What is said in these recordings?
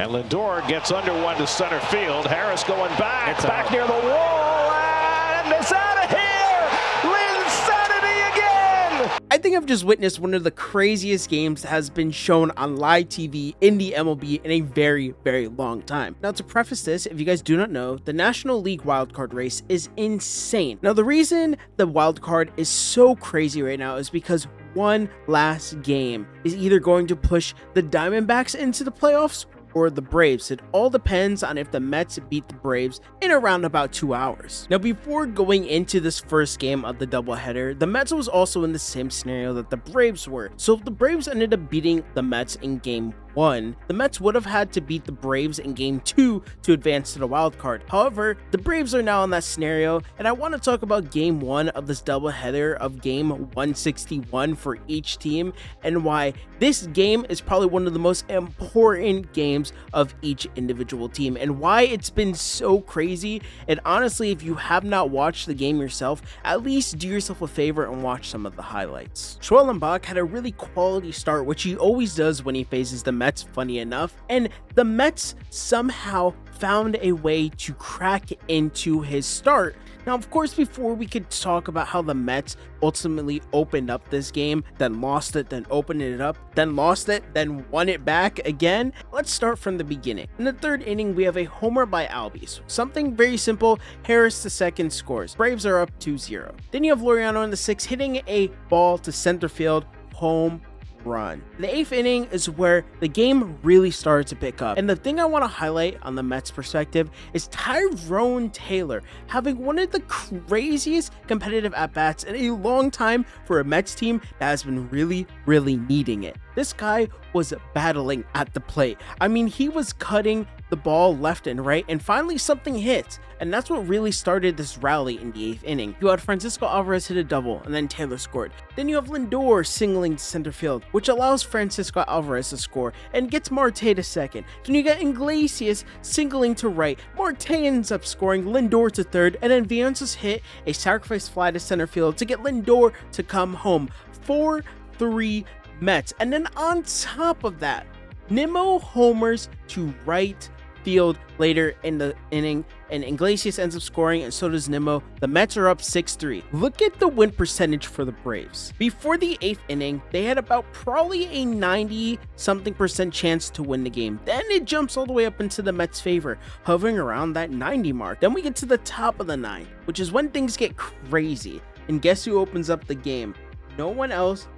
And Lindor gets under one to center field. Harris going back. It's back near the wall. And it's out of here. Linsanity again. I think I've just witnessed one of the craziest games that has been shown on live TV in the MLB in a very, very long time. Now, to preface this, if you guys do not know, the National League wildcard race is insane. Now, the reason the wildcard is so crazy right now is because one last game is either going to push the Diamondbacks into the playoffs or the Braves. It all depends on if the Mets beat the Braves in around about 2 hours. Now, before going into this first game of the doubleheader, the Mets was also in the same scenario that the Braves were. So if the Braves ended up beating the Mets in game 1, the Mets would have had to beat the Braves in game 2 to advance to the wild card. However, the Braves are now in that scenario, and I want to talk about game 1 of this doubleheader of game 161 for each team, and why this game is probably one of the most important games of each individual team, and why it's been so crazy. And honestly, if you have not watched the game yourself, at least do yourself a favor and watch some of the highlights. Jotalks had a really quality start, which he always does when he faces the Mets, funny enough, and the Mets somehow found a way to crack into his start. Now, of course, before we could talk about how the Mets ultimately opened up this game, then lost it, then opened it up, then lost it, then won it back again, let's start from the beginning. In the third inning, we have a homer by Albies. Something very simple. Harris the second scores. Braves are up 2-0. Then you have Laureano in the sixth hitting a ball to center field, home run. The eighth inning is where the game really started to pick up, and the thing I want to highlight on the Mets perspective is Tyrone Taylor having one of the craziest competitive at-bats in a long time for a Mets team that has been really needing it. This guy was battling at the plate. I mean, he was cutting the ball left and right, and finally something hit, and that's what really started this rally in the eighth inning. You had Francisco Alvarez hit a double, and then Taylor scored. Then you have Lindor singling to center field, which allows Francisco Alvarez to score and gets Marte to second. Then you got Iglesias singling to right. Marte ends up scoring, Lindor to third, and then Vientos hit a sacrifice fly to center field to get Lindor to come home. 4-3 Mets. And then on top of that, Nimmo homers to right field later in the inning, and Iglesias ends up scoring, and so does Nimmo. The Mets are up 6-3. Look at the win percentage for the Braves. Before the eighth inning, they had about probably a 90-something% chance to win the game. Then it jumps all the way up into the Mets' favor, hovering around that 90 mark. Then we get to the top of the ninth, which is when things get crazy. And guess who opens up the game? No one else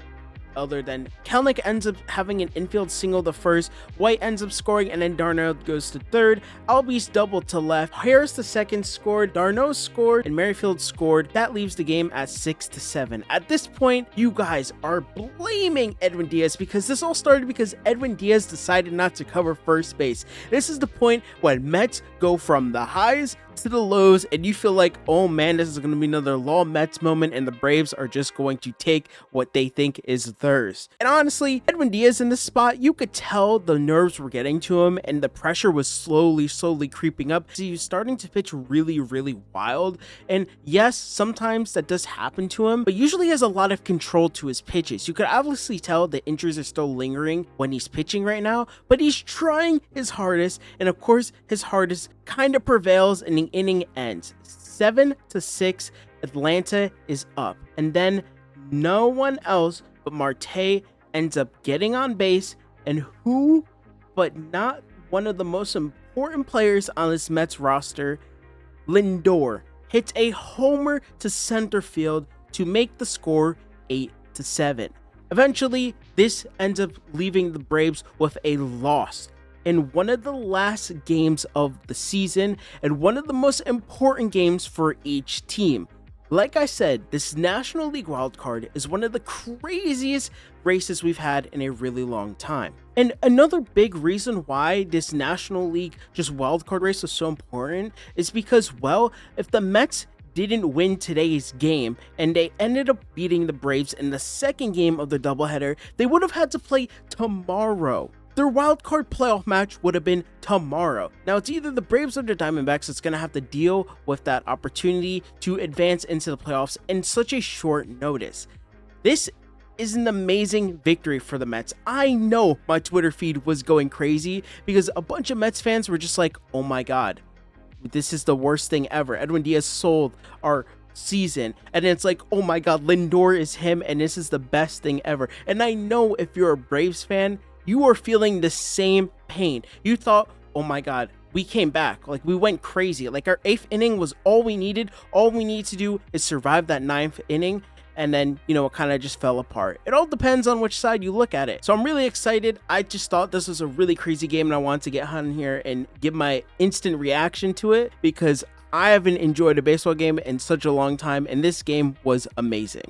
other than Kelenic ends up having an infield single to first, White ends up scoring, and then d'Arnaud goes to third. Albies doubled to left, Harris the second scored, d'Arnaud scored, and Merrifield scored. That leaves the game at 6-7. At this point, you guys are blaming Edwin Diaz, because this all started because Edwin Diaz decided not to cover first base. This is the point when Mets go from the highs to the lows, and you feel like, oh man, this is going to be another Law Mets moment, and the Braves are just going to take what they think is theirs. And honestly, Edwin Diaz in this spot, you could tell the nerves were getting to him, and the pressure was slowly creeping up. So he's starting to pitch really wild, and yes, sometimes that does happen to him, but usually he has a lot of control to his pitches. You could obviously tell the injuries are still lingering when he's pitching right now, but he's trying his hardest, and of course, his hardest kind of prevails, and the inning ends 7-6. Atlanta is up, and then no one else but Marte ends up getting on base, and who but not one of the most important players on this Mets roster, Lindor, hits a homer to center field to make the score 8-7. Eventually, this ends up leaving the Braves with a loss in one of the last games of the season, and one of the most important games for each team. Like I said, this National League wildcard is one of the craziest races we've had in a really long time. And another big reason why this National League just wildcard race is so important is because, well, if the Mets didn't win today's game and they ended up beating the Braves in the second game of the doubleheader, they would have had to play tomorrow. Their wildcard playoff match would have been tomorrow. Now, it's either the Braves or the Diamondbacks that's going to have to deal with that opportunity to advance into the playoffs in such a short notice. This is an amazing victory for the Mets. I know my Twitter feed was going crazy because a bunch of Mets fans were just like, oh my God, this is the worst thing ever. Edwin Diaz sold our season. And it's like, oh my God, Lindor is him and this is the best thing ever. And I know if you're a Braves fan, you are feeling the same pain. You thought, oh my God, we came back. Like, we went crazy. Like, our 8th inning was all we needed. All we need to do is survive that 9th inning. And then, you know, it kind of just fell apart. It all depends on which side you look at it. So I'm really excited. I just thought this was a really crazy game and I wanted to get on here and give my instant reaction to it because I haven't enjoyed a baseball game in such a long time and this game was amazing.